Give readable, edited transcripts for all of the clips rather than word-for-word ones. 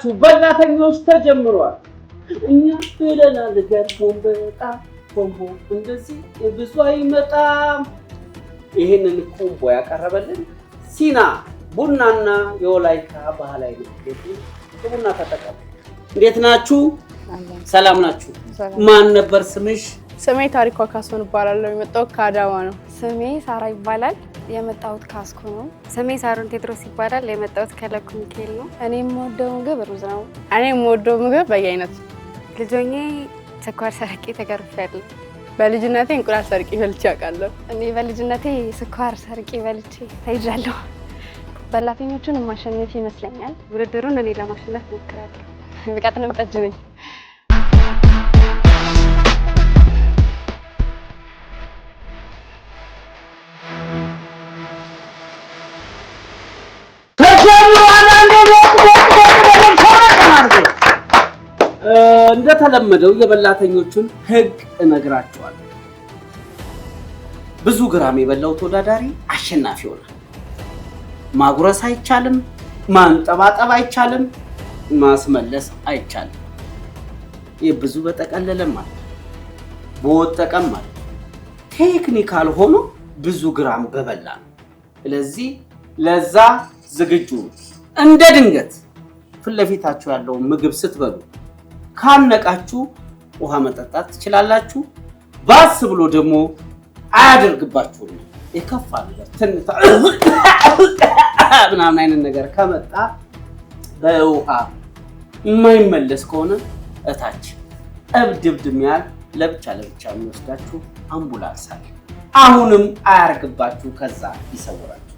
ናችሁ? በላተኞች ተጀምሯል። እኛ ብለናል ገርፎን በጣም ኮምቦ እንደዚህ ብዙ አይመጣም። ይሄንን ኮምቦ ያቀረበልን ሲና ቡናና የወላይታ ባህላዊ ምግብ ቡና ተጠቀሙ። እንዴት ናችሁ? ሰላም ናችሁ? ማን ነበር ስምሽ? ስሜ ታሪኳ ካስሆን እባላለሁ። የመጣሁት ከአዳማ ነው። ስሜ ሳራ ይባላል። የመጣሁት ካስኮ ነው። ስሜ ሳሮን ቴድሮስ ይባላል። የመጣሁት ከለኩ ሚካኤል ነው። እኔ የምወደው ምግብ ሩዝ ነው። እኔ የምወደው ምግብ በየአይነት። ልጅ ሆኜ ስኳር ሰርቄ ተገርፌያለሁ። በልጅነቴ እንቁላል ሰርቄ በልቼ አውቃለሁ። እኔ በልጅነቴ ስኳር ሰርቄ በልቼ ተይዣለሁ። በላተኞቹን ማሸነፍ ይመስለኛል። ውድድሩን እኔ ለማሸነፍ ሞክራለሁ። ብቃትንም ጠጅ ነኝ። እንደተለመደው የበላተኞቹን ህግ እነግራቸዋለሁ። ብዙ ግራም የበላው ተወዳዳሪ አሸናፊ ይሆናል። ማጉረስ አይቻልም፣ ማንጠባጠብ አይቻልም፣ ማስመለስ አይቻልም። ይህ ብዙ በጠቀለለም ማለት በወጠቀም ማለት ቴክኒካል ሆኖ ብዙ ግራም በበላ ነው። ስለዚህ ለዛ ዝግጁ እንደ ድንገት ፊት ለፊታችሁ ያለውን ምግብ ስትበሉ ካነቃችሁ ውሃ መጠጣት ትችላላችሁ። ባስ ብሎ ደግሞ አያደርግባችሁም። የከፋለ ትንታ ምናምን አይነት ነገር ከመጣ በውሃ የማይመለስ ከሆነ እታች እብድብድም ያል ለብቻ የሚወስዳችሁ አምቡላንስ አለ። አሁንም አያርግባችሁ፣ ከዛ ይሰውራችሁ።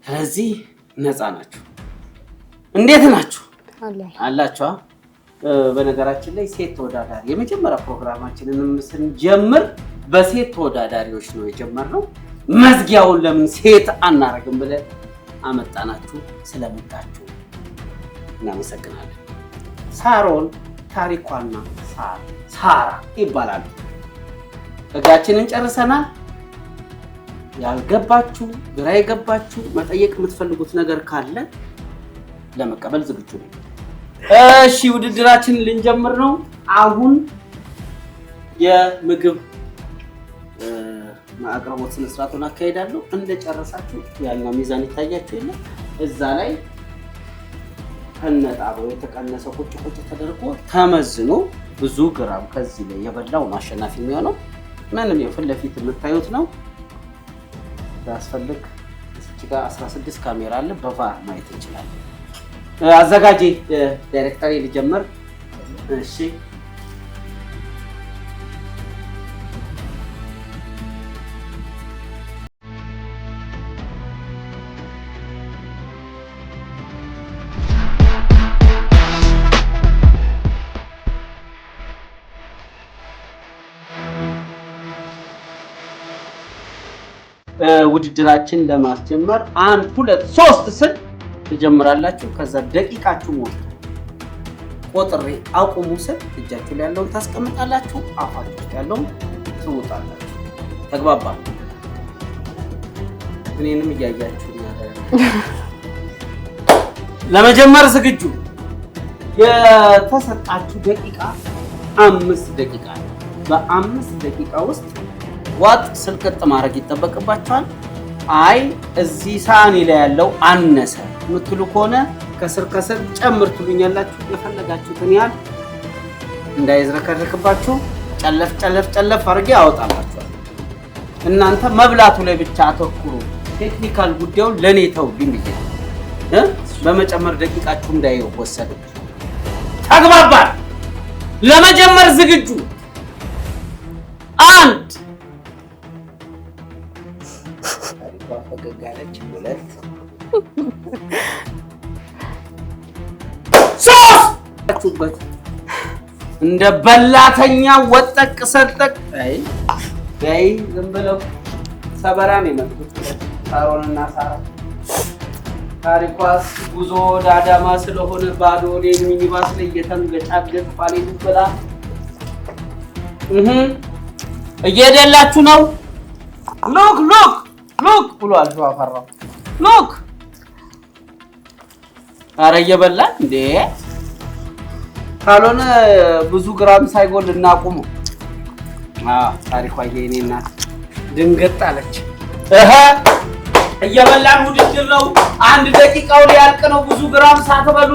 ስለዚህ ነፃ ናችሁ። እንዴት ናችሁ? አላችሁ። በነገራችን ላይ ሴት ተወዳዳሪ የመጀመሪያ ፕሮግራማችንን ስንጀምር በሴት ተወዳዳሪዎች ነው የጀመርነው። መዝጊያውን ለምን ሴት አናረግም ብለን አመጣናችሁ። ስለመጣችሁ እናመሰግናለን። ሳሮን፣ ታሪኳና ሳራ ይባላሉ። ህጋችንን ጨርሰናል። ያልገባችሁ ግራ የገባችሁ መጠየቅ የምትፈልጉት ነገር ካለ ለመቀበል ዝግጁ ነኝ። እሺ ውድድራችንን ልንጀምር ነው። አሁን የምግብ ማቅረቦት ስነ ስርዓቱን አካሄዳለሁ። እንደጨረሳችሁ ያኛው ሚዛን ይታያችሁ የለ እዛ ላይ ከነጣበው የተቀነሰ ቁጭ ተደርጎ ተመዝኖ ብዙ ግራም ከዚህ ላይ የበላው አሸናፊ የሚሆነው ምንም የፊት ለፊት የምታዩት ነው። ያስፈልግ እዚህ ጋር 16 ካሜራ አለ፣ በቫር ማየት እንችላለን። አዘጋጂ ዳይሬክተር ልጀምር። እሺ ውድድራችን ለማስጀመር 1 2 3 ስል ትጀምራላችሁ። ከዛ ደቂቃችሁ ሞት ቆጥሬ አቁሙ ስል እጃችሁ ላይ ያለውን ታስቀምጣላችሁ፣ አፋችሁ ውስጥ ያለውን ትውጣላችሁ። ተግባባ? እኔንም እያያችሁ ለመጀመር ዝግጁ? የተሰጣችሁ ደቂቃ 5 ደቂቃ ነው። በ5 ደቂቃ ውስጥ ዋጥ ስልቅጥ ማድረግ ይጠበቅባችኋል። አይ እዚህ ሳህኔ ላይ ያለው አነሰ ምትሉ ከሆነ ከስር ጨምር ትሉኛላችሁ። የፈለጋችሁትን ያህል እንዳይዝረከረክባችሁ ጨለፍ አድርጌ አወጣላችኋል። እናንተ መብላቱ ላይ ብቻ አተኩሩ። ቴክኒካል ጉዳዩን ለኔ ተውልኝ ብዬ በመጨመር ደቂቃችሁ እንዳይወሰድ። ተግባባን? ለመጀመር ዝግጁ? 1 ፈገጋለች 2 3 እንደ በላተኛ ወጠቅ ሰጠቅ። አይ ዝም ብለው ሰበራ ነው የመጡት ሳሮንና ሳራ። ታሪኳስ ጉዞ ወደ አዳማ ስለሆነ ባዶ ሚኒባስ ላይ እየተንገጫገጭ ፋሌት ብላ እየሄደላችሁ ነው። ሉክ ብሏል። አፈራው ሉክ ኧረ እየበላን እንዴ ካልሆነ ብዙ ግራም ሳይጎል እናቁመው። ታሪኳ የኔ እናት ድንገት አለች። እየበላን ውድድር ነው። 1 ደቂቃው ሊያልቅ ነው። ብዙ ግራም ሳትበሉ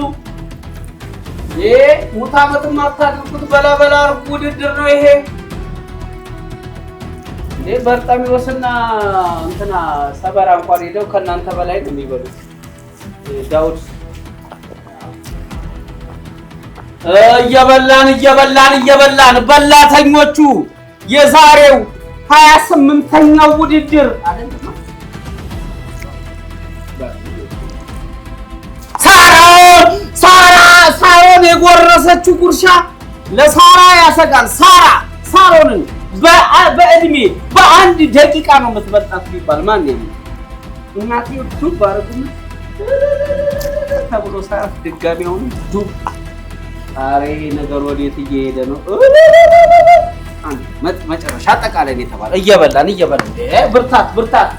ሙት ዓመትም አታድርጉት። በላ ውድድር ነው ይሄ። በርጣሚዎስና እንትና ሰበራ እንኳን ሄደው ከእናንተ በላይ ነው የሚበሉት። ዳውድ እየበላን በላተኞቹ የዛሬው 28ኛው ውድድር አይደለም። ሳሮን የጎረሰችው ጉርሻ ለሳራ ያሰጋል። ሳሮንን በእድሜ በ1 ደቂቃ ነው የምትበልጣት ቢባል ማን ነው? እናቴ ዱብ አረጉም ተብሎ ሳራ ድጋሚ አሁን ዱብ። ኧረ ነገር ወዴት እየሄደ ነው? መጨረሻ አጠቃላይ ነው የተባለው። እየበላን ብርታት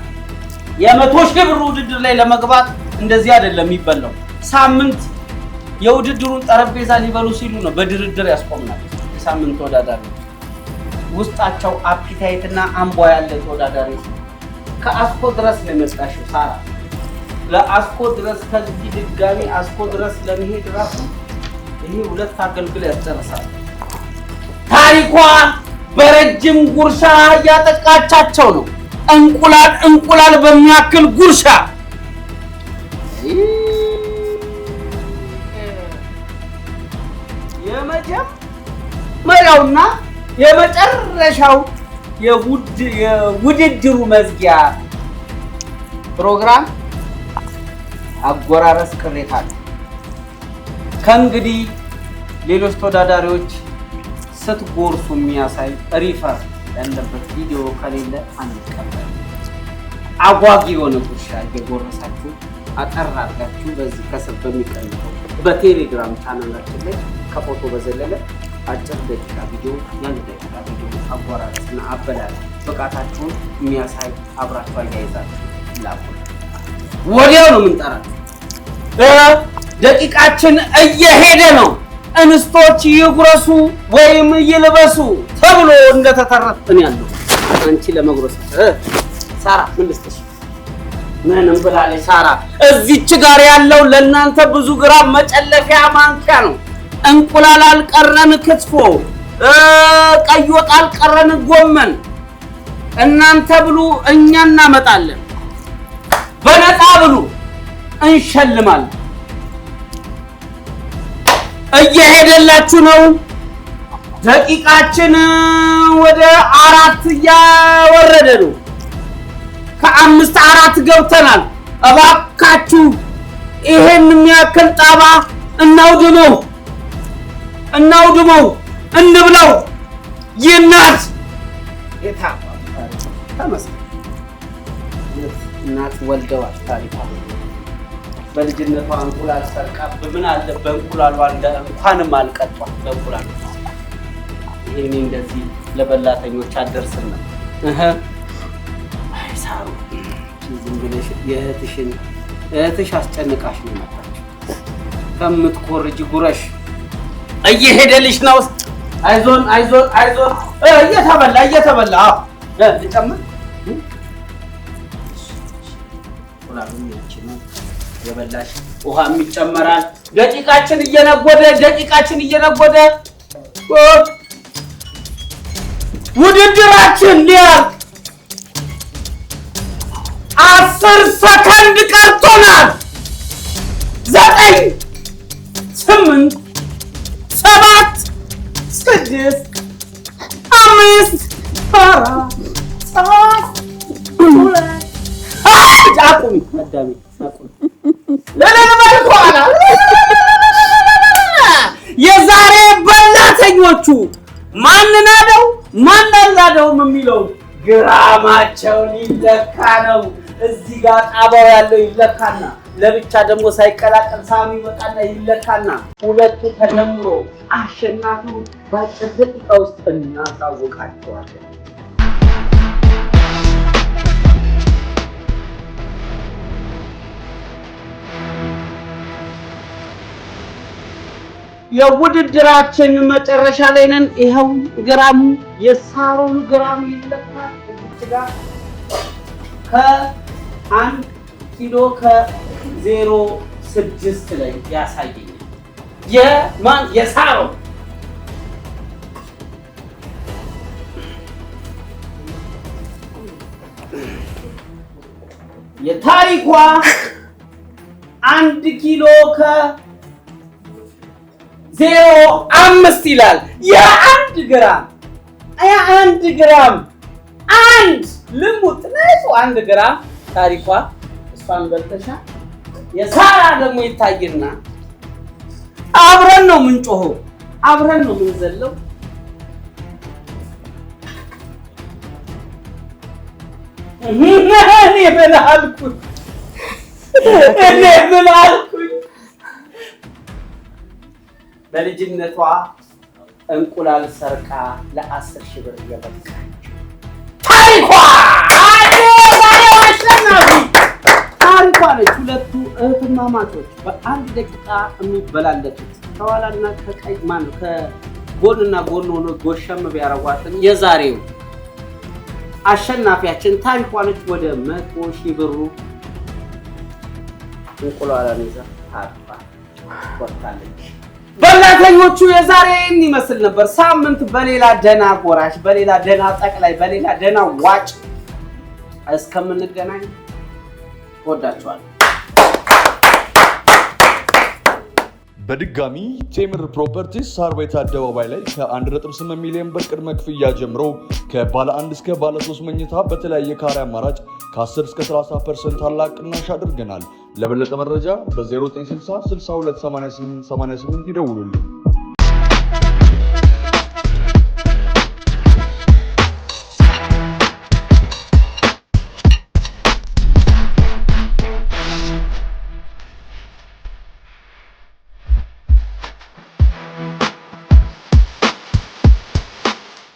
የ100,000 ብር ውድድር ላይ ለመግባት እንደዚህ አይደለም የሚበላው። ሳምንት የውድድሩን ጠረጴዛ ሊበሉ ሲሉ ነው በድርድር ያስቆምናል። የሳምንት ተወዳዳሪ ውስጣቸው አፒታይትና አምቧ ያለ ተወዳዳሪ ከአስኮ ድረስ ለመጣሽው ሳራ ለአስኮ ድረስ ከዚህ ድጋሚ አስኮ ድረስ ለመሄድ ራሱ ይሄ 2 አገልግል ያስጨርሳል። ታሪኳ በረጅም ጉርሻ እያጠቃቻቸው ነው። እንቁላል በሚያክል ጉርሻ የመጀመሪያውና የመጨረሻው የውድድሩ መዝጊያ ፕሮግራም አጎራረስ ቅሬታ ነው። ከእንግዲህ ሌሎች ተወዳዳሪዎች ስትጎርሱ የሚያሳይ ሪፈር ያለበት ቪዲዮ ከሌለ አንቀበል። አጓጊ የሆነ ጉርሻ እየጎረሳችሁ አጠር አድርጋችሁ በዚህ ከስር በሚቀንጠው በቴሌግራም ቻናላችን ላይ ከፎቶ በዘለለ አጭር ደቂቃ ቪዲዮ ደቂቃ ቪዲዮ አጎራረስና አበላል ብቃታችሁን የሚያሳይ አብራችሁ አያይዛችሁ ላኩ። ወዲያው ነው የምንጠራችሁ። ደቂቃችን እየሄደ ነው። እንስቶች ይጉረሱ ወይም ይልበሱ ተብሎ እንደተተረፈን ያለው አንቺ ለመጉረስ ሳራ ምን ልስጥሽ? ምንም ብላለች ሳራ። እዚች ጋር ያለው ለእናንተ ብዙ ግራም መጨለፊያ ማንኪያ ነው። እንቁላል አልቀረን፣ ክትፎ ቀይ ወጥ አልቀረን፣ ጎመን እናንተ ብሉ፣ እኛ እናመጣለን። በነፃ ብሉ፣ እንሸልማለን። እየሄደላችሁ ነው። ደቂቃችን ወደ 4 እያወረደ ነው። ከ5 4 ገብተናል። እባካችሁ ይሄን የሚያክል ጣባ እናውድመው፣ እንብላው። ይናት እናት ወልደዋል። ታሪኳ በልጅነቷ እንቁላል ሰርቃ ምን አለ በእንቁላሏ እንኳንም አልቀጧል። በእንቁላል ይሄኔ እንደዚህ ለበላተኞች አደርስና አይ ሳሩ ዝም ብለሽ እህትሽ አስጨንቃሽ ነው የመጣችው። ከምትኮርጅ ጉረሽ እየሄደልሽ ነው። አይዞን እየተበላ ልጨምር እንቁላሉን ነው የበላሽ። ውሃም ይጨመራል። ደቂቃችን እየነጎደ ውድድራችን ሊያልቅ 10 ሰከንድ ቀርቶናል። 9 8 7 6 5 4 3 2 አቁሚ አዳሚ አቁሚ። የዛሬ በላተኞቹ ማንን አለው ማን አላደውም የሚለው ግራማቸው ሊለካ ነው። እዚህ ጋር ጣባው ያለው ይለካና ለብቻ ደግሞ ሳይቀላቀል ሳሚ ይወጣና ይለካና ሁለቱ ተደምሮ አሸናፊው በአጭር ደቂቃ ውስጥ እናሳውቃቸዋለን። የውድድራችን መጨረሻ ላይ ነን። ይኸው ግራሙ የሳሮን ግራም ይለካል። እዚህ ጋር ከ1 ኪሎ ከ0.6 ላይ ያሳየኛል። የማን የሳሮን የታሪኳ 1 ኪሎ ከ0.5 ይላል። የ1 ግራም አንድ ልሙጥ ነው 1 ግራም ታሪኳ እሷን በልተሻ። የሳራ ደግሞ ይታይና አብረን ነው የምንጮኸው፣ አብረን ነው የምንዘለው። እኔ ምን አልኩኝ? በልጅነቷ እንቁላል ሰርቃ ለ10,000 ብር የበቃች ታሪኳ ታሪኳ ነች። ሁለቱ እህትማማቾች በ1 ደቂቃ የሚበላለጡት ከኋላና ከቀኝ ማነው ከጎንና ጎን ሆኖ ጎሸም ቢያረጓትን የዛሬው አሸናፊያችን ታሪኳ ነች። ወደ 100,000 ብሩ እንቁላሏን ይዛ ታርፋ ወጣለች። በላተኞቹ የዛሬን ይመስል ነበር። ሳምንት በሌላ ደና ጎራሽ፣ በሌላ ደና ጠቅላይ፣ በሌላ ደና ዋጭ እስከምንገናኝ ወዳችኋለሁ። በድጋሚ ቴምር ፕሮፐርቲስ ሳር ቤት አደባባይ ላይ ከ1.8 ሚሊዮን ብር ቅድመ ክፍያ ጀምሮ ከባለ 1 እስከ ባለ 3 መኝታ በተለያየ ካሬ አማራጭ ከ10 እስከ 30% ታላቅ ቅናሽ አድርገናል። ለበለጠ መረጃ በ0960 628888 ይደውሉልን።